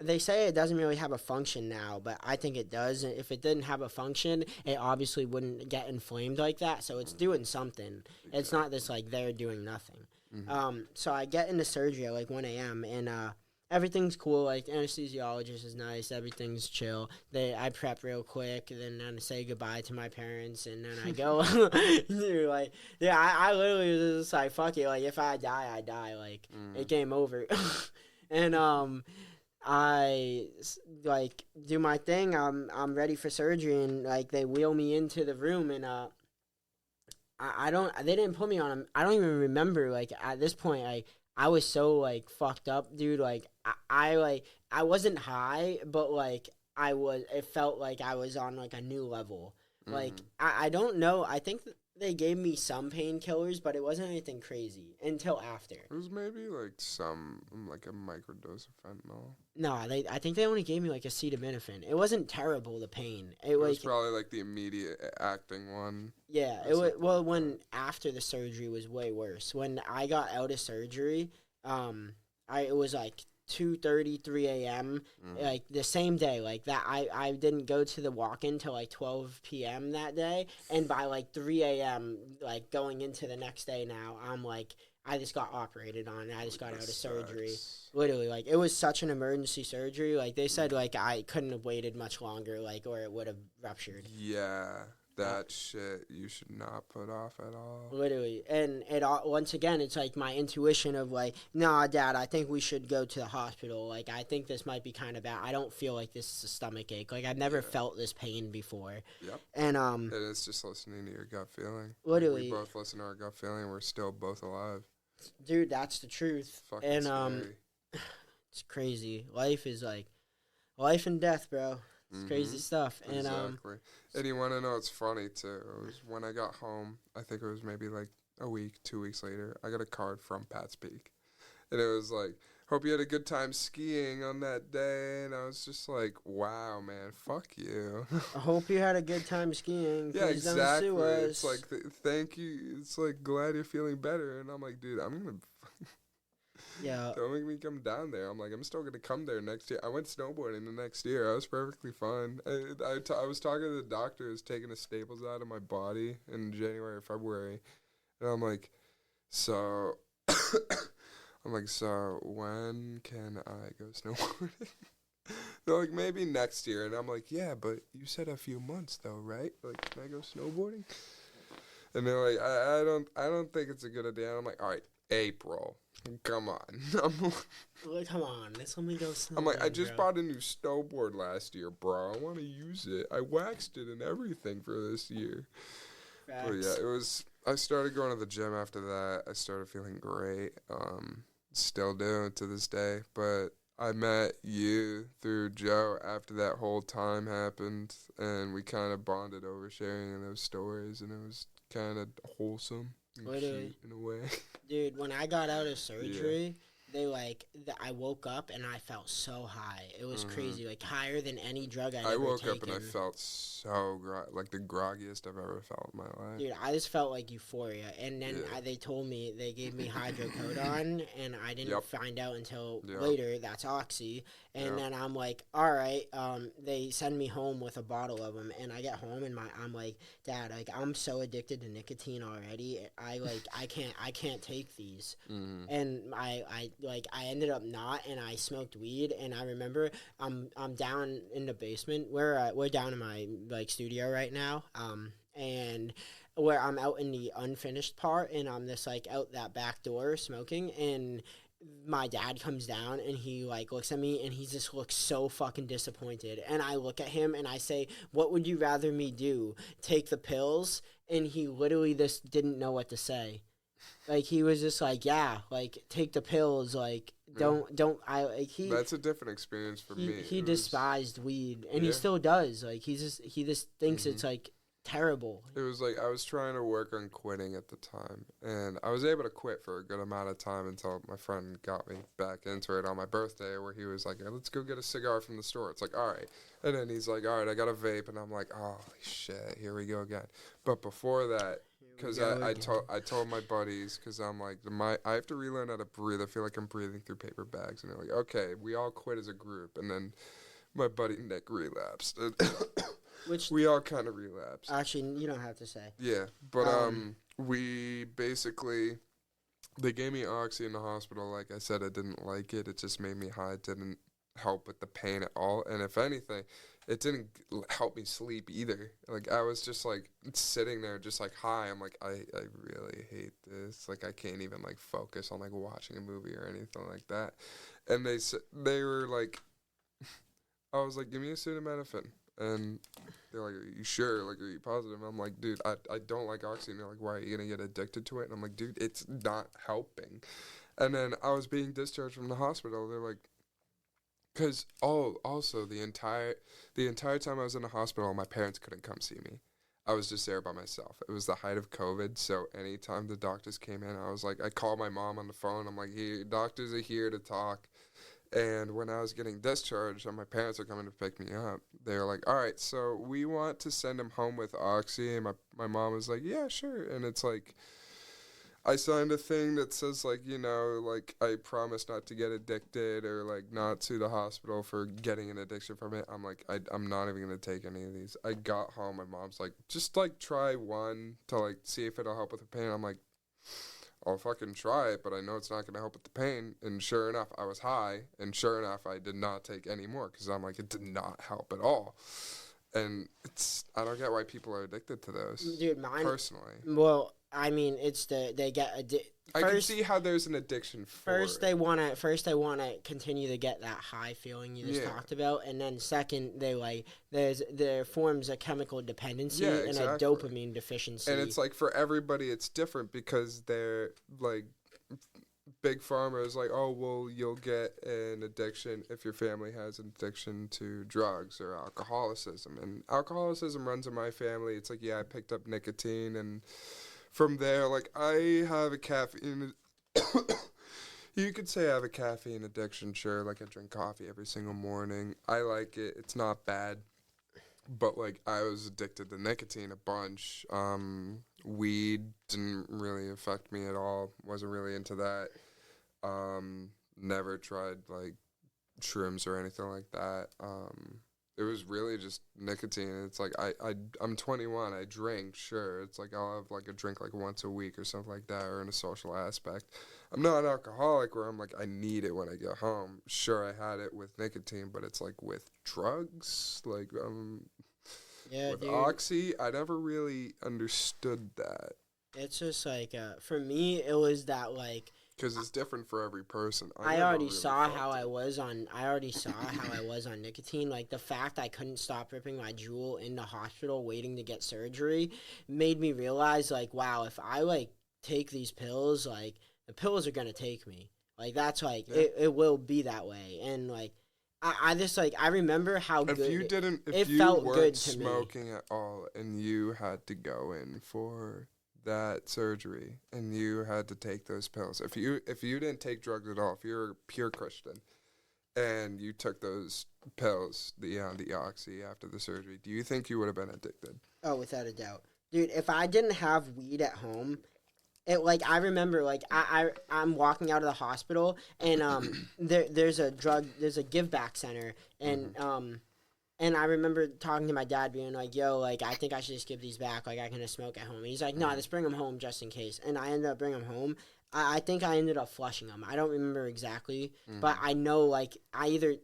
they say it doesn't really have a function now, but I think it does. If it didn't have a function, it obviously wouldn't get inflamed like that. So it's doing something. It's not this like they're doing nothing. So I get into surgery at like 1 a.m. and everything's cool. Like, the anesthesiologist is nice. Everything's chill. I prep real quick, and then I say goodbye to my parents, and then I go. Dude, like, yeah, I literally was just like, fuck it. Like, if I die, I die. Like, it game over. And I like do my thing. I'm ready for surgery, and like they wheel me into the room, and they didn't put me on. I don't even remember. Like, at this point, I was so, like, fucked up, dude. Like, I wasn't high, but, like, it felt like I was on, like, a new level. Like, I don't know. I think they gave me some painkillers, but it wasn't anything crazy until after. It was maybe, like, a microdose of fentanyl. No, I think they only gave me, like, acetaminophen. It wasn't terrible, the pain. It was probably, like, the immediate acting one. Yeah, when after the surgery was way worse. When I got out of surgery, it was, like, 2:30, 3 a.m., like, the same day, like, that, I didn't go to the walk-in till, like, 12 p.m. that day, and by, like, 3 a.m., like, going into the next day now, I'm, like, I just got operated on, and I just got out of surgery. Literally, like, it was such an emergency surgery, like, they said, like, I couldn't have waited much longer, like, or it would have ruptured. Yeah. That shit you should not put off at all. Literally. And it once again, it's like my intuition of like, nah, Dad, I think we should go to the hospital. Like, I think this might be kind of bad. I don't feel like this is a stomach ache. Like, I've never felt this pain before. Yep. And it is just listening to your gut feeling. Literally. Like, we both listen to our gut feeling. We're still both alive. Dude, that's the truth. Fucking and scary. It's crazy. Life is like life and death, bro. It's crazy stuff. And exactly. And you want to know what's funny too? It was when I got home. I think it was maybe like a week, 2 weeks later. I got a card from Pat's Peak, and it was like, "Hope you had a good time skiing on that day." And I was just like, "Wow, man, fuck you." I hope you had a good time skiing. Yeah, Please exactly. Don't sue us. It's like, thank you. It's like, glad you're feeling better. And I'm like, dude, I'm gonna. Yeah. Don't make me come down there. I'm like, I'm still going to come there next year. I went snowboarding the next year. I was perfectly fine. I was talking to the doctor who's taking the staples out of my body in January or February. And I'm like, so, so when can I go snowboarding? They're like, maybe next year. And I'm like, yeah, but you said a few months though, right? Like, can I go snowboarding? And they're like, I don't think it's a good idea. And I'm like, all right, April. Come on. Come on, let's let me go snowboarding. I'm like, I just bought a new snowboard last year, bro. I want to use it. I waxed it and everything for this year. Facts. But yeah, I started going to the gym after that. I started feeling great. Still do to this day. But I met you through Joe after that whole time happened. And we kind of bonded over sharing those stories. And it was kind of wholesome and cute in a way. Dude, when I got out of surgery, I woke up and I felt so high. It was crazy, like higher than any drug I'd ever taken. I woke up and I felt so like the groggiest I've ever felt in my life. Dude, I just felt like euphoria. And then they told me, they gave me hydrocodone, and I didn't find out until later that's Oxy. And then I'm like, all right. They send me home with a bottle of them, and I get home and I'm like, Dad, like I'm so addicted to nicotine already. I can't take these. And I ended up not, and I smoked weed. And I remember I'm down in the basement. We're down in my studio right now. And where I'm out in the unfinished part, and I'm just out that back door smoking, and my dad comes down and he looks at me and he just looks so fucking disappointed. And I look at him and I say, what would you rather me do? Take the pills? And he literally just didn't know what to say. He was just take the pills, That's a different experience for me. He despised weed, and he still does. He just thinks it's terrible. It was I was trying to work on quitting at the time, and I was able to quit for a good amount of time until my friend got me back into it on my birthday, where he was like, hey, let's go get a cigar from the store. It's all right. And then he's like, all right, I got a vape, and I'm like, holy shit, here we go again. But before that, because I told my buddies, because I'm like, I have to relearn how to breathe. I feel like I'm breathing through paper bags. And they're like, okay, we all quit as a group. And then my buddy Nick relapsed. Which we all kind of relapsed. Actually, you don't have to say. Yeah, but we basically, they gave me Oxy in the hospital. Like I said, I didn't like it. It just made me high. It didn't help with the pain at all. And if anything, it didn't help me sleep either. I was just sitting there just high. I'm like, I really hate this. I can't even focus on watching a movie or anything like that. And they were like, I was like, give me acetaminophen. And they're like, are you sure? Are you positive? And I'm like, dude, I don't like Oxy. And they're like, why are you going to get addicted to it? And I'm like, dude, it's not helping. And then I was being discharged from the hospital. They're like, because also the entire time I was in the hospital, my parents couldn't come see me. I was just there by myself. It was the height of COVID, so anytime the doctors came in, I called my mom on the phone. I'm like, hey, doctors are here to talk. And when I was getting discharged and my parents are coming to pick me up, they were like, all right, so we want to send him home with Oxy. And my mom was like, yeah, sure. And it's I signed a thing that says, I promise not to get addicted or, not sue the hospital for getting an addiction from it. I'm like, I'm not even going to take any of these. I got home. My mom's like, just, try one to, see if it'll help with the pain. I'm like, I'll fucking try it, but I know it's not going to help with the pain. And sure enough, I was high. And sure enough, I did not take any more because I'm like, it did not help at all. And I don't get why people are addicted to those. Dude, mine. Personally. Well, I mean, they get I can see how there's an addiction for first it. they wanna continue to get that high feeling you just talked about, and then second there forms a chemical dependency and a dopamine deficiency. And it's like for everybody it's different because they're like big pharma is like, oh well, you'll get an addiction if your family has an addiction to drugs or alcoholicism, and alcoholicism runs in my family. It's like, yeah, I picked up nicotine, and from there, like, I have a caffeine. You could say I have a caffeine addiction, sure. Like, I drink coffee every single morning. I like it. It's not bad. But, like, I was addicted to nicotine a bunch. Weed didn't really affect me at all. Wasn't really into that. Never tried, like, shrooms or anything like that. It was really just nicotine. It's like, I'm 21. I drink, sure. It's like I'll have, like, a drink, like, once a week or something like that, or in a social aspect. I'm not an alcoholic where I'm like, I need it when I get home. Sure, I had it with nicotine, but it's like with drugs, like, with dude. Oxy, I never really understood that. It's just like, for me, it was that, like, because it's different for every person. I already saw how I was on nicotine. Like, the fact I couldn't stop ripping my jewel in the hospital waiting to get surgery made me realize, like, wow, if I, like, take these pills, like, the pills are gonna take me. Like, that's, like, it will be that way. And, like, I just, like, I remember how if good if you felt weren't good to smoking me. At all and you had to go in for that surgery and you had to take those pills, if you didn't take drugs at all, if you're a pure Christian and you took those pills, the Oxy after the surgery, do you think you would have been addicted? Oh, without a doubt. Dude, if I didn't have weed at home, I remember, like, I'm walking out of the hospital, and there's a give back center, and and I remember talking to my dad, being like, yo, like, I think I should just give these back, like, I can just smoke at home. And he's like, no, just bring them home just in case. And I ended up bringing them home. I think I ended up flushing them. I don't remember exactly, but I know, like, I either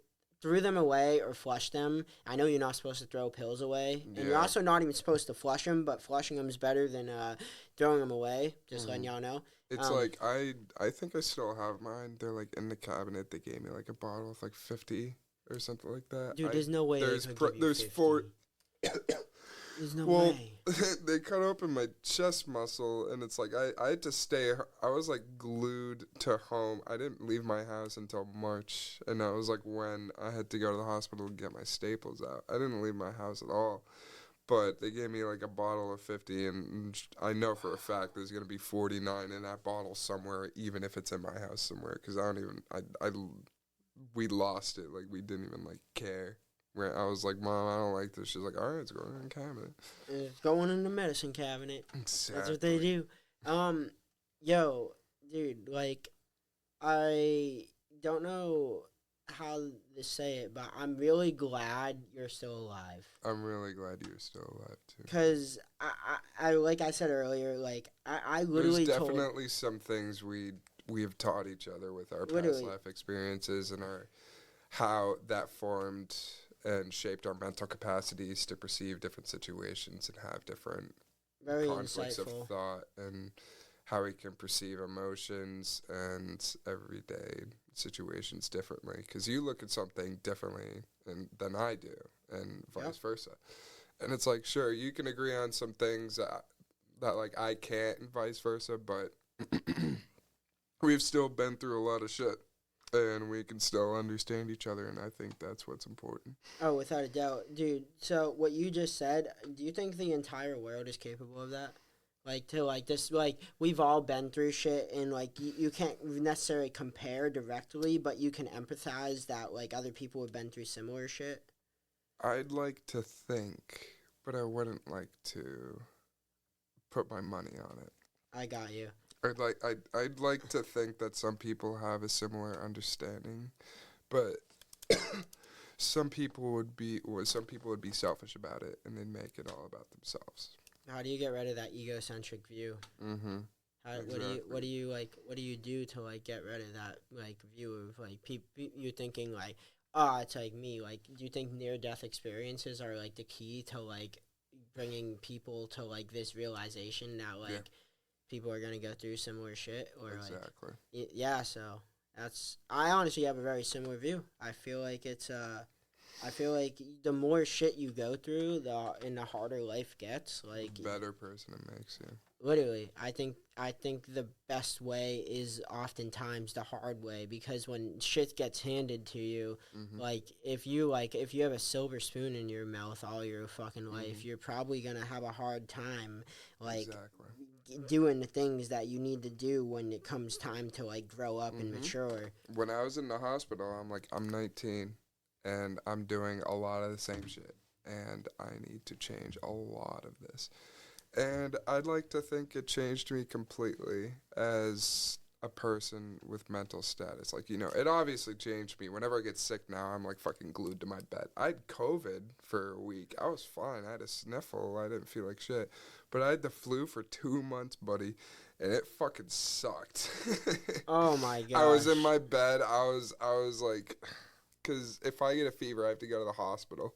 threw them away or flushed them. I know you're not supposed to throw pills away, and you're also not even supposed to flush them, but flushing them is better than throwing them away, just letting y'all know. It's like, I think I still have mine. They're, like, in the cabinet. They gave me, like, a bottle of, like, 50 or something like that. Dude, there's no way there's they could give you there's 50. four. There's no way. They cut open my chest muscle, and it's like I had to stay. I was, like, glued to home. I didn't leave my house until March, and that was, like, when I had to go to the hospital to get my staples out. I didn't leave my house at all. But they gave me, like, a bottle of 50, and I know for a fact there's going to be 49 in that bottle somewhere, even if it's in my house somewhere, because we lost it. Like, we didn't even, like, care. Where I was like, Mom, I don't like this. She's like, all right, it's going in the cabinet. It's going in the medicine cabinet. Exactly. That's what they do. Yo, dude, like, I don't know how to say it, but I'm really glad you're still alive. I'm really glad you're still alive, too. Because, I like I said earlier, like, I literally There's definitely some things we have taught each other with our past life experiences and how that formed and shaped our mental capacities to perceive different situations and have different conflicts of thought, and how we can perceive emotions and everyday situations differently. Because you look at something differently than I do, and vice versa. And it's like, sure, you can agree on some things that like, I can't, and vice versa, but we've still been through a lot of shit. And we can still understand each other, and I think that's what's important. Oh, without a doubt. Dude, so what you just said, do you think the entire world is capable of that? Like, to, like, this, like, we've all been through shit, and, like, you can't necessarily compare directly, but you can empathize that, like, other people have been through similar shit? I'd like to think, but I wouldn't like to put my money on it. I got you. I'd like to think that some people have a similar understanding, but some people would be selfish about it, and they'd make it all about themselves. How do you get rid of that egocentric view? Mm-hmm. Exactly. What do you do to, like, get rid of that, like, view of, like, you thinking, like, It's like me. Like, do you think near-death experiences are like the key to like bringing people to like this realization that like people are gonna go through similar shit, or Exactly. like yeah. So I honestly have a very similar view. I feel like I feel like the more shit you go through, the harder life gets. Like, The better person it makes you. literally, I think the best way is oftentimes the hard way, because when shit gets handed to you, like if you have a silver spoon in your mouth all your fucking life, you're probably gonna have a hard time like doing the things that you need to do when it comes time to like grow up and mature. When I was in the hospital, I'm 19 and I'm doing a lot of the same shit, and I need to change a lot of this. And I'd like to think it changed me completely as a person with mental status. Like, it obviously changed me. Whenever I get sick now, I'm like fucking glued to my bed. I had COVID for a week. I was fine. I had a sniffle. I didn't feel like shit. But I had the flu for 2 months, buddy, and it fucking sucked. Oh my god! I was in my bed. I was like, because if I get a fever, I have to go to the hospital.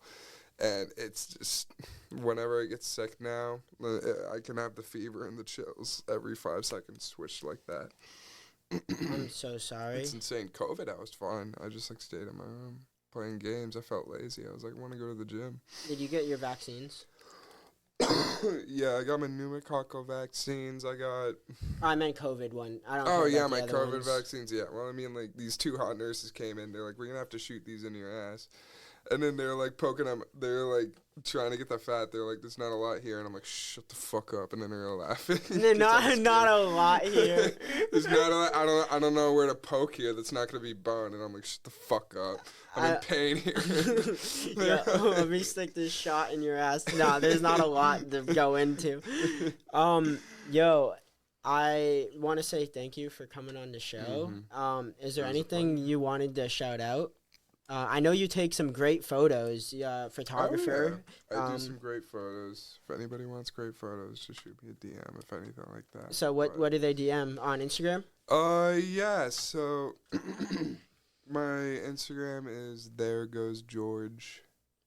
And it's just, whenever I get sick now, I can have the fever and the chills every 5 seconds, switch like that. I'm so sorry. It's insane. COVID, I was fine. I just stayed in my room playing games. I felt lazy. I was like, I want to go to the gym. Did you get your vaccines? Yeah, I got my pneumococcal vaccines. I meant COVID one. I don't. Oh yeah, my COVID vaccines. Yeah. Well, I mean, like these 2 hot nurses came in. They're like, we're gonna have to shoot these in your ass. And then they're like poking them. They're like trying to get the fat. They're like, "There's not a lot here," and I'm like, "Shut the fuck up!" And then they're laughing. not a lot here. There's not a lot. I don't know where to poke here. That's not gonna be bone. And I'm like, "Shut the fuck up! I'm in pain here." Let me stick this shot in your ass. No, there's not a lot to go into. Yo, I want to say thank you for coming on the show. Is there anything you wanted to shout out? I know you take some great photos, photographer. Oh, yeah. I do some great photos. If anybody wants great photos, just shoot me a DM if anything like that. So what do they DM on Instagram? Yeah. So my Instagram is There Goes George.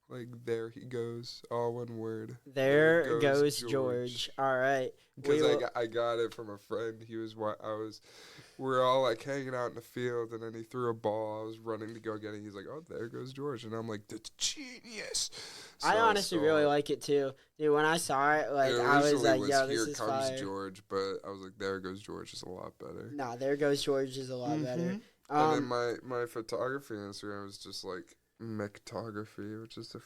Like, there he goes, all one word. There goes George. All right. Because I got it from a friend. We're all like hanging out in the field, and then he threw a ball. I was running to go get it. He's like, "Oh, there goes George," and I'm like, "That's genius." So I honestly really like it too, dude. When I saw it, like I was like, "Yo, this is fire." Here comes George, but I was like, "There goes George" is a lot better. Nah, there goes George is a lot better. And then my photography Instagram is just like mictography, which is the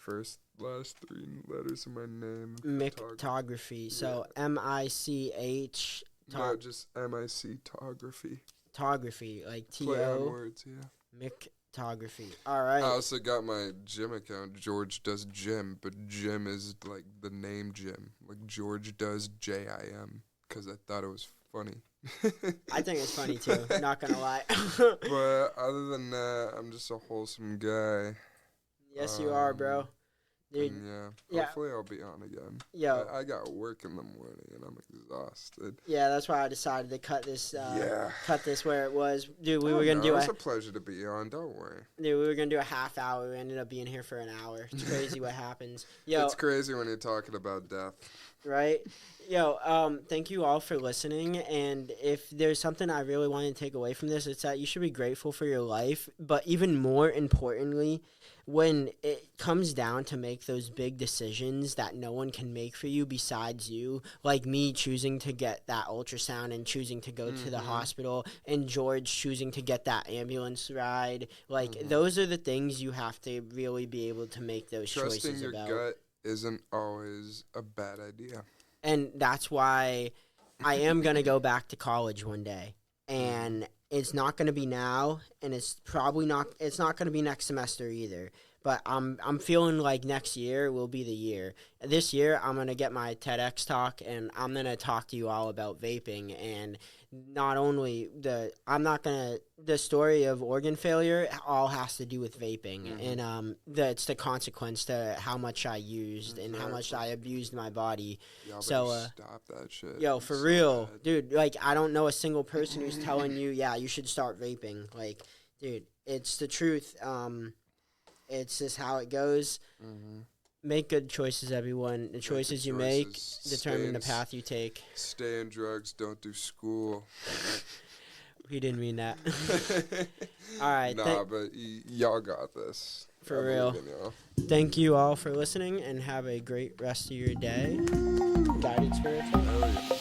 last 3 letters of my name. Mictography. So MICH. No, just MICtography. Photography, like TO. Play on words, yeah. Mictography. All right. I also got my gym account, George Does Gym, but Gym is like the name Gym, like George Does JIM, because I thought it was funny. I think it's funny too. Not gonna lie. But other than that, I'm just a wholesome guy. Yes, you are, bro. Dude, yeah. Hopefully I'll be on again. Yo, I got work in the morning and I'm exhausted. Yeah, that's why I decided to cut this. Cut this where it was, dude. We were gonna do. It's a pleasure to be on. Don't worry. Dude, we were gonna do a half hour. We ended up being here for an hour. It's crazy what happens. Yo, it's crazy when you're talking about death. Right. Yo, thank you all for listening. And if there's something I really want to take away from this, it's that you should be grateful for your life. But even more importantly, when it comes down to make those big decisions that no one can make for you besides you, like me choosing to get that ultrasound and choosing to go to the hospital, and George choosing to get that ambulance ride, like those are the things you have to really be able to make those choices about. Trusting your gut isn't always a bad idea. And that's why I am going to go back to college one day. And it's not going to be now, and it's not going to be next semester either. But I'm feeling like next year will be the year. This year, I'm going to get my TEDx talk, and I'm going to talk to you all about vaping. And not only the story of organ failure all has to do with vaping. And it's the consequence to how much I used and how much I abused my body. Y'all so stop that shit. Yo, for real, bad. Dude, like I don't know a single person who's telling you, yeah, you should start vaping. Like, dude, it's the truth. It's just how it goes. Mm-hmm. Make good choices, everyone. The choices you make determine the path you take. Stay in drugs. Don't do school. He didn't mean that. All right. Nah, but y'all got this. For real. Thank you all for listening, and have a great rest of your day. Guided spiritual. Oh, yeah.